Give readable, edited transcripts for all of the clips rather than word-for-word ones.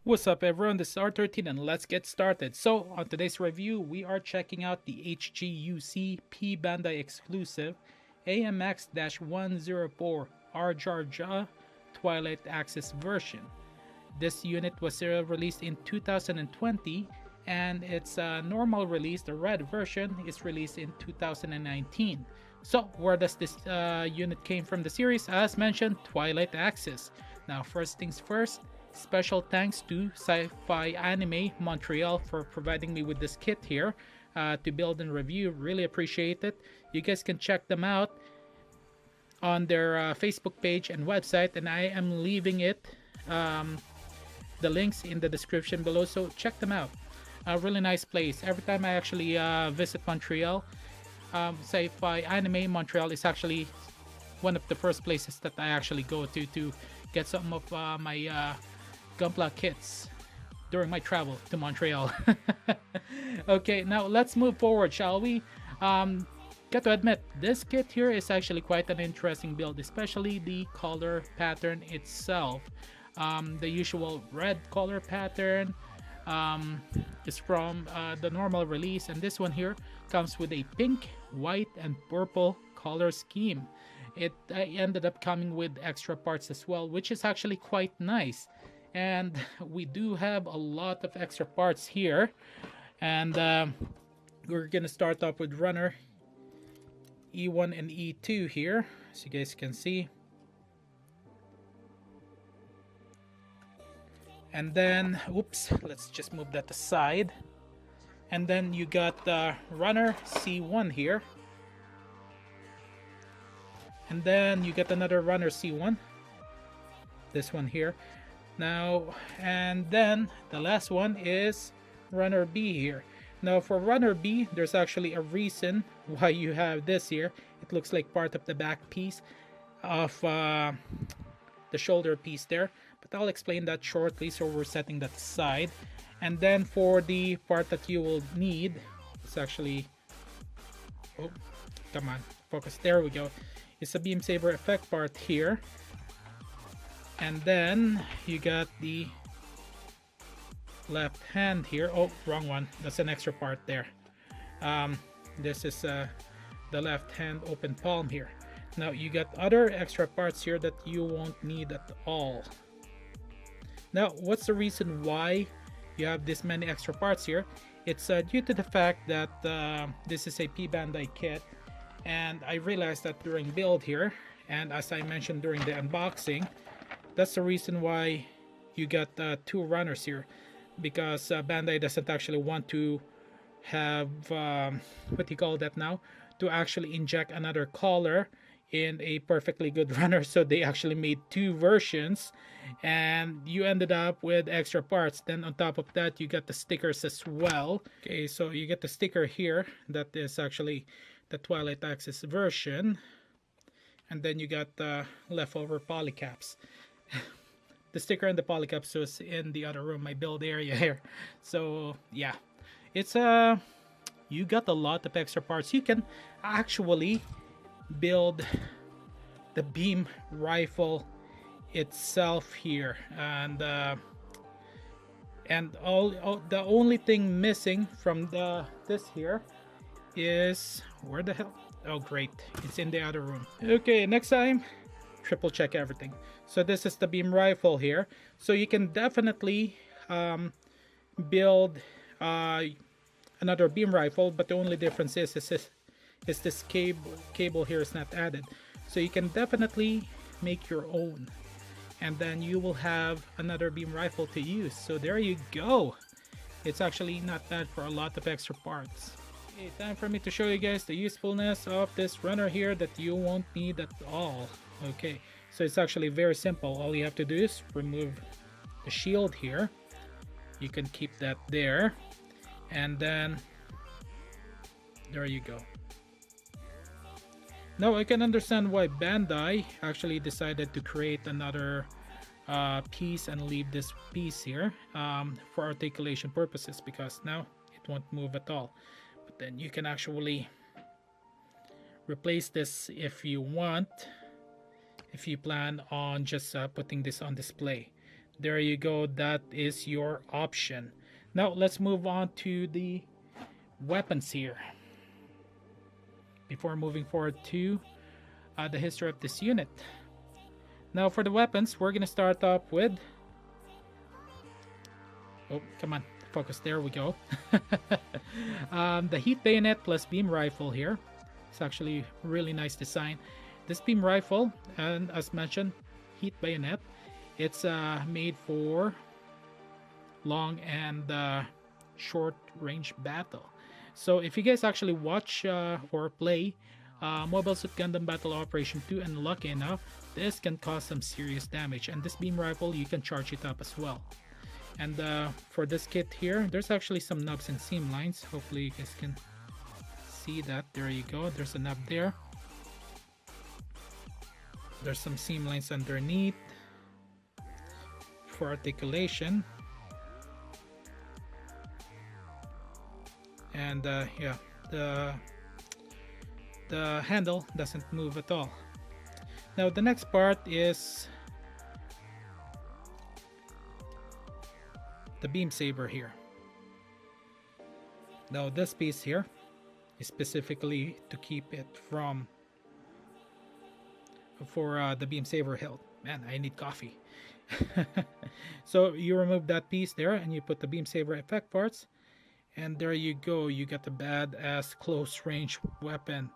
What's up everyone, this is R13 and let's get started. So on today's review, we are checking out the HGUC P Bandai exclusive AMX-104 R-JARJA Twilight Axis version. This unit was released in 2020 and its normal release, the red version, is released in 2019. So where does this unit came from the series? As mentioned, Twilight Axis. Now first things first, special thanks to Sci-Fi Anime Montreal for providing me with this kit here to build and review. Really appreciate it. You guys can check them out on their Facebook page and website, and I am leaving it the links in the description below, so check them out. A really nice place. Every time I actually visit Montreal, Sci-Fi Anime Montreal is actually one of the first places that I actually go to get some of my Gunpla kits during my travel to Montreal. Okay, now let's move forward, shall we? Got to admit, this kit here is actually quite an interesting build, especially the color pattern itself. The usual red color pattern is from the normal release, and this one here comes with a pink, white, and purple color scheme. It ended up coming with extra parts as well, which is actually quite nice. And we do have a lot of extra parts here, and we're gonna start off with runner E1 and E2 here, as you guys can see. And then, oops, let's just move that aside. And then you got the runner C1 here. And then you get another runner C1. This one here. Now, and then the last one is runner B here. Now for runner B, there's actually a reason why you have this here. It looks like part of the back piece of the shoulder piece there, but I'll explain that shortly, so we're setting that aside. And then for the part that you will need, it's actually, oh come on, focus, there we go. It's a beam saber effect part here. And then you got the left hand here. Oh, wrong one. That's an extra part there. This is the left hand open palm here. Now you got other extra parts here that you won't need at all. Now, what's the reason why you have this many extra parts here? It's due to the fact that this is a P Bandai kit, and I realized that during build here, and as I mentioned during the unboxing, that's the reason why you got two runners here, because Bandai doesn't actually want to have what do you call that now, to actually inject another color in a perfectly good runner. So they actually made two versions, and you ended up with extra parts. Then on top of that, you got the stickers as well. Okay, so you get the sticker here that is actually the Twilight Axis version, and then you got the leftover polycaps. The sticker and the polycaps was in the other room, my build area here. So yeah, it's you got a lot of extra parts. You can actually build the beam rifle itself here, and all the only thing missing from this here is, where the hell, oh great, it's in the other room. Okay, next time triple check everything. So this is the beam rifle here, so you can definitely build another beam rifle, but the only difference is this cable here is not added. So you can definitely make your own, and then you will have another beam rifle to use. So there you go. It's actually not bad for a lot of extra parts. Okay, time for me to show you guys the usefulness of this runner here that you won't need at all. Okay, so it's actually very simple. All you have to do is remove the shield here. You can keep that there, and then there you go. Now I can understand why Bandai actually decided to create another piece and leave this piece here for articulation purposes, because now it won't move at all. But then you can actually replace this if you want, if you plan on just putting this on display. there you go. That is your option. Now let's move on to the weapons here before moving forward to the history of this unit. Now for the weapons, we're gonna start off with, oh come on, focus, there we go. The heat bayonet+beam rifle here. It's actually really nice design. This beam rifle, and as mentioned, heat bayonet, it's made for long and short range battle. So if you guys actually watch or play Mobile Suit Gundam Battle Operation 2 and lucky enough, this can cause some serious damage, and this beam rifle, you can charge it up as well. And for this kit here, there's actually some nubs and seam lines. Hopefully you guys can see that. There you go, there's a nub there. There's some seam lines underneath for articulation. And yeah, the handle doesn't move at all. Now the next part is the beam saber here. Now this piece here is specifically to keep it from for the beam saber hilt. Man, I need coffee. So you remove that piece there and you put the beam saber effect parts, and there you go, you got the badass close range weapon.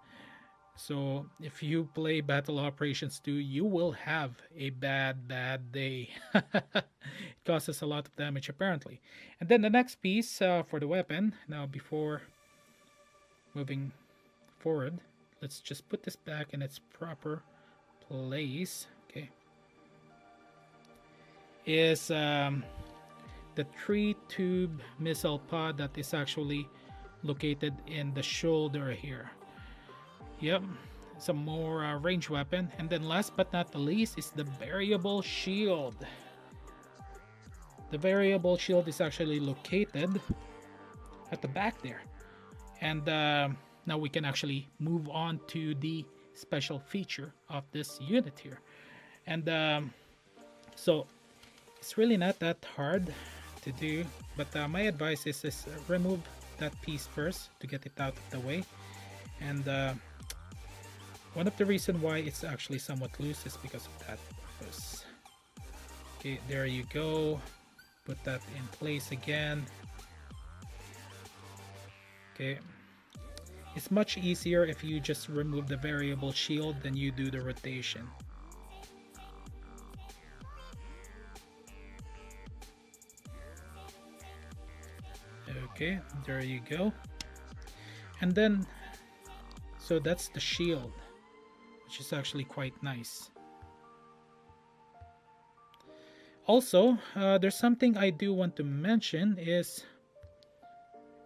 So if you play Battle Operations 2, you will have a bad day. It causes a lot of damage apparently. And then the next piece for the weapon, now before moving forward, let's just put this back in its proper place. Okay, is the 3-tube missile pod that is actually located in the shoulder here. Yep, some more range weapon. And then last but not the least is the variable shield. The variable shield is actually located at the back there. And now we can actually move on to the special feature of this unit here. And so it's really not that hard to do, but my advice is remove that piece first to get it out of the way. And one of the reasons why it's actually somewhat loose is because of that purpose. Okay, there you go. Put that in place again. Okay, it's much easier if you just remove the variable shield than you do the rotation. Okay, there you go. And then, so that's the shield, which is actually quite nice. Also, there's something I do want to mention is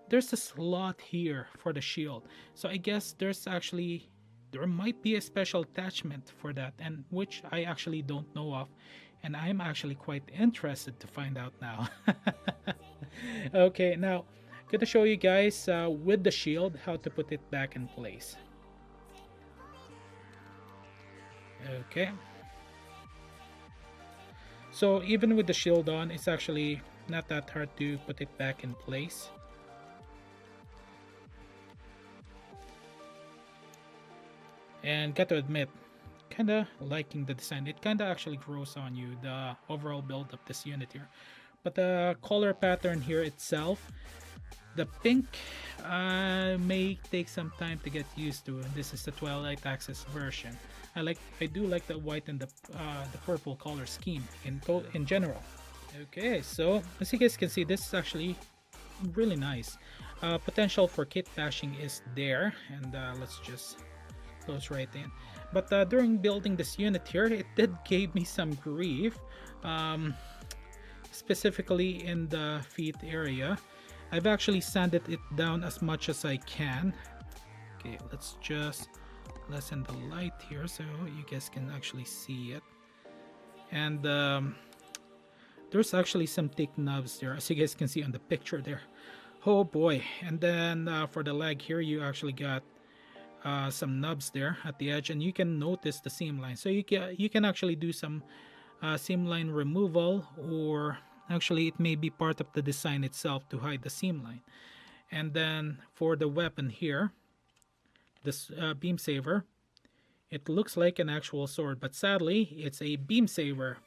there's a slot here for the shield. So I guess there might be a special attachment for that, and which I actually don't know of, and I'm actually quite interested to find out now. Okay, now I'm gonna show you guys with the shield how to put it back in place. Okay, so even with the shield on, it's actually not that hard to put it back in place. And got to admit, kinda liking the design. It kinda actually grows on you, the overall build of this unit here. But the color pattern here itself, the pink may take some time to get used to. This is the Twilight Access version. I do like the white and the purple color scheme in general. Okay, so as you guys can see, this is actually really nice. Potential for kit bashing is there, and let's just close right in. But during building this unit here, it did give me some grief, specifically in the feet area. I've actually sanded it down as much as I can. Okay, let's just lessen the light here so you guys can actually see it. And there's actually some thick knobs there, as you guys can see on the picture there. Oh boy. And then for the leg here, you actually got some nubs there at the edge, and you can notice the seam line. So you can actually do some seam line removal, or actually it may be part of the design itself to hide the seam line. And then for the weapon here, this beam saber, it looks like an actual sword, but sadly it's a beam saber.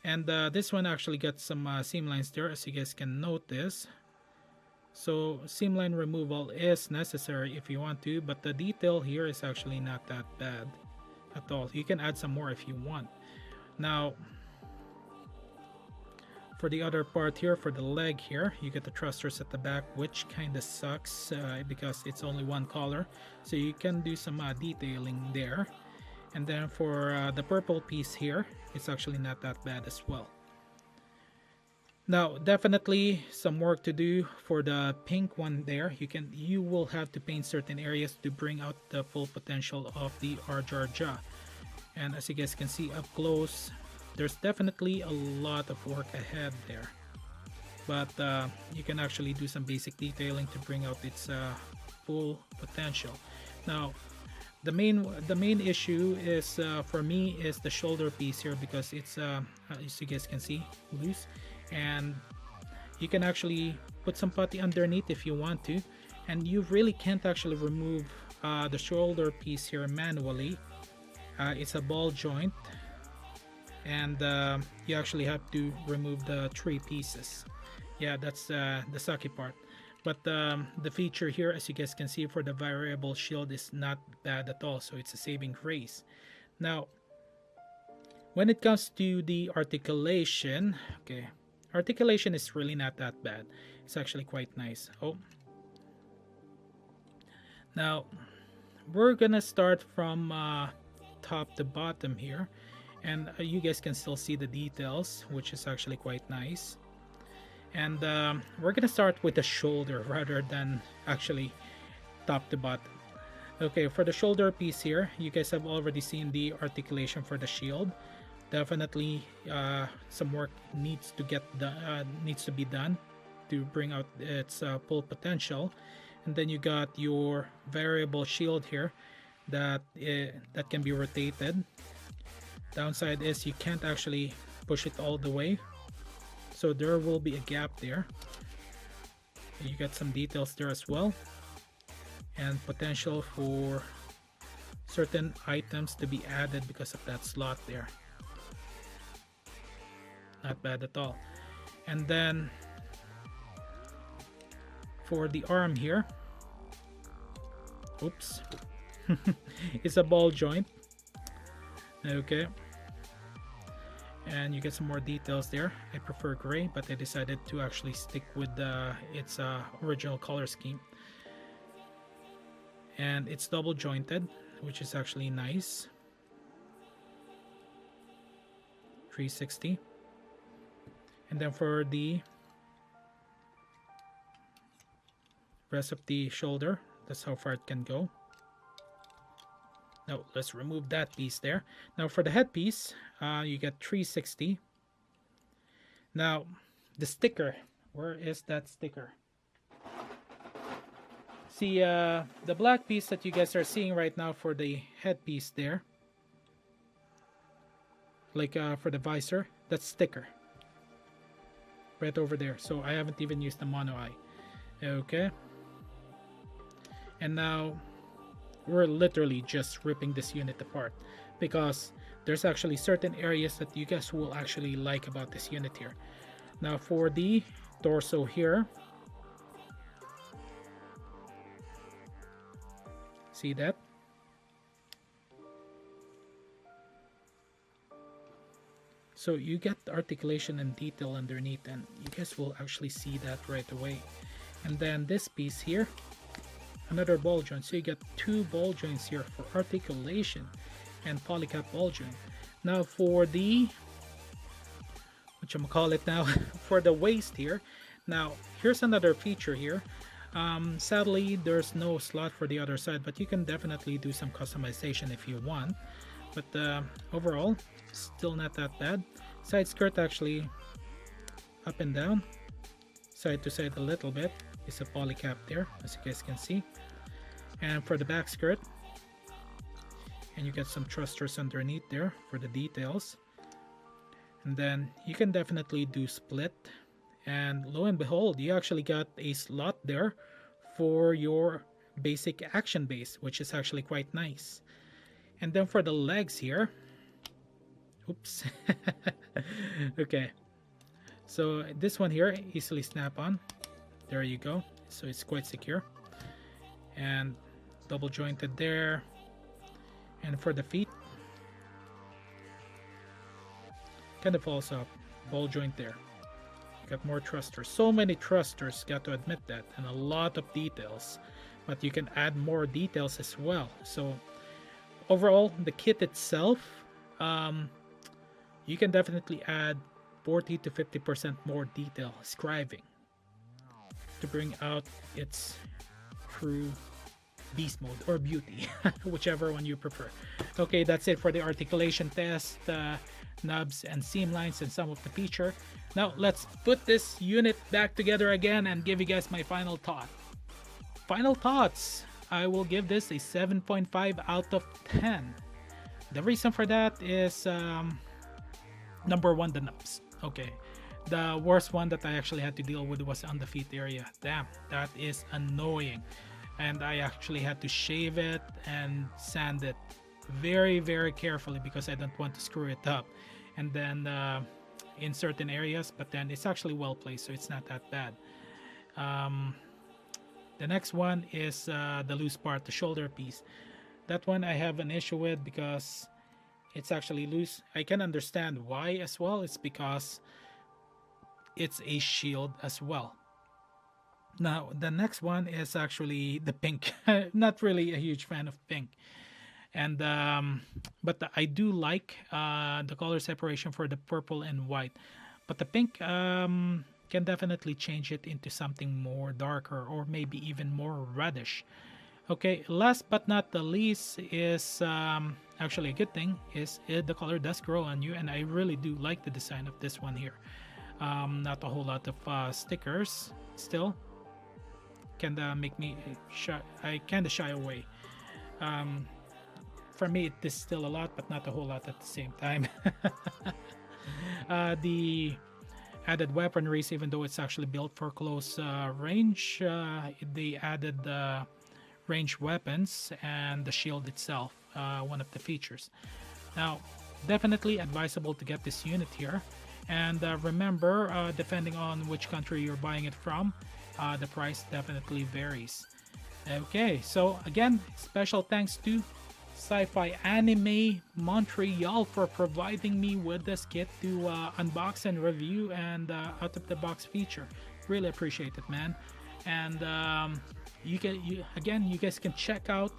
And this one actually got some seam lines there, as you guys can notice. So seam line removal is necessary if you want to, but the detail here is actually not that bad at all. You can add some more if you want. Now for the other part here, for the leg here, you get the thrusters at the back, which kind of sucks because it's only one color, so you can do some detailing there. And then for the purple piece here, it's actually not that bad as well. Now definitely some work to do for the pink one there. You will have to paint certain areas to bring out the full potential of the r-gyagya. And as you guys can see up close, there's definitely a lot of work ahead there, but you can actually do some basic detailing to bring out its full potential. Now the main issue is for me is the shoulder piece here, because it's as you guys can see, loose, and you can actually put some putty underneath if you want to, and you really can't actually remove the shoulder piece here manually. It's a ball joint, and you actually have to remove the 3 pieces. Yeah, that's the sucky part. But the feature here, as you guys can see, for the variable shield is not bad at all, so it's a saving grace. Now when it comes to the articulation, okay, articulation is really not that bad. It's actually quite nice. Oh, now we're gonna start from top to bottom here, and you guys can still see the details, which is actually quite nice. And we're gonna start with the shoulder rather than actually top to bottom. Okay, for the shoulder piece here, you guys have already seen the articulation for the shield. Definitely some work needs to be done to bring out its full potential. And then you got your variable shield here that can be rotated. Downside is you can't actually push it all the way, so there will be a gap there. You got some details there as well, and potential for certain items to be added because of that slot there. Not bad at all. And then for the arm here, oops, it's a ball joint. Okay, and you get some more details there. I prefer gray, but I decided to actually stick with its original color scheme. And it's double jointed, which is actually nice. 360. And then for the rest of the shoulder, that's how far it can go. Now let's remove that piece there. Now for the headpiece, you get 360. Now the sticker, where is that sticker? See, the black piece that you guys are seeing right now for the headpiece there, like for the visor, that's sticker right over there. So I haven't even used the mono eye. Okay, and now we're literally just ripping this unit apart, because there's actually certain areas that you guys will actually like about this unit here. Now for the torso here, see that? So you get the articulation and detail underneath, and you guys will actually see that right away. And then this piece here, another ball joint, so you get 2 ball joints here for articulation and polycap ball joint. Now for the whatchamacallit now for the waist here, now here's another feature here. Sadly there's no slot for the other side, but you can definitely do some customization if you want. But overall, still not that bad. Side skirt actually up and down, side to side a little bit. It's a polycap there, as you guys can see. And for the back skirt, and you get some thrusters underneath there for the details. And then you can definitely do split, and lo and behold, you actually got a slot there for your basic action base, which is actually quite nice. And then for the legs here, oops. Okay, so this one here, easily snap on. There you go. So it's quite secure and double jointed there. And for the feet, kind of falls up, ball joint there. Got more thrusters, so many thrusters, got to admit that, and a lot of details, but you can add more details as well. So overall, the kit itself, you can definitely add 40 to 50% more detail scribing to bring out its true beast mode or beauty, whichever one you prefer. Okay, that's it for the articulation test, nubs and seam lines and some of the feature. Now let's put this unit back together again and give you guys my final thought. Final thoughts, I will give this a 7.5 out of 10. The reason for that is number one, the nubs. Okay, the worst one that I actually had to deal with was on the feet area. Damn, that is annoying, and I actually had to shave it and sand it very carefully because I don't want to screw it up. And then in certain areas, but then it's actually well placed, so it's not that bad. The next one is the loose part, the shoulder piece. That one I have an issue with because it's actually loose. I can understand why as well. It's because it's a shield as well. Now the next one is actually the pink. Not really a huge fan of pink, and but I do like the color separation for the purple and white, but the pink can definitely change it into something more darker or maybe even more reddish. Okay, last but not the least is actually a good thing is the color does grow on you, and I really do like the design of this one here. Not a whole lot of stickers still. Kinda make me shy. I kinda shy away. For me, this is still a lot, but not a whole lot at the same time. The added weaponries, even though it's actually built for close range, they added range weapons and the shield itself, one of the features. Now, definitely advisable to get this unit here. And remember, depending on which country you're buying it from, the price definitely varies. Okay, so again, special thanks to Sci-Fi Anime Montreal for providing me with this kit to unbox and review and out of the box feature. Really appreciate it, man. And you guys can check out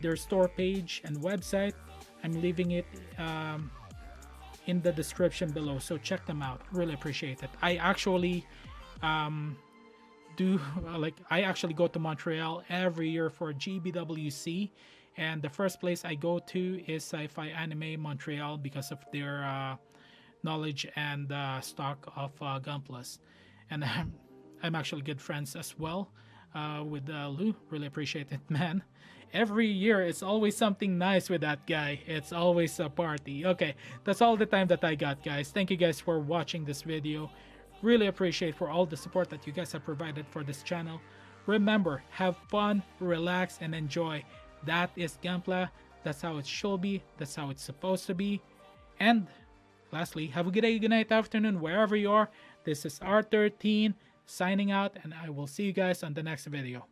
their store page and website. I'm leaving it in the description below, so check them out. Really appreciate it. I actually I actually go to Montreal every year for GBWC, and the first place I go to is Sci-Fi Anime Montreal because of their knowledge and stock of Gunplas. And I'm actually good friends as well with Lou. Really appreciate it, man. Every year it's always something nice with that guy. It's always a party. Okay, that's all the time that I got, guys. Thank you guys for watching this video. Really appreciate for all the support that you guys have provided for this channel. Remember, have fun, relax, and enjoy. That is Gunpla. That's how it should be. That's how it's supposed to be. And lastly, have a good day, good night, afternoon, wherever you are. This is R13 signing out, and I will see you guys on the next video.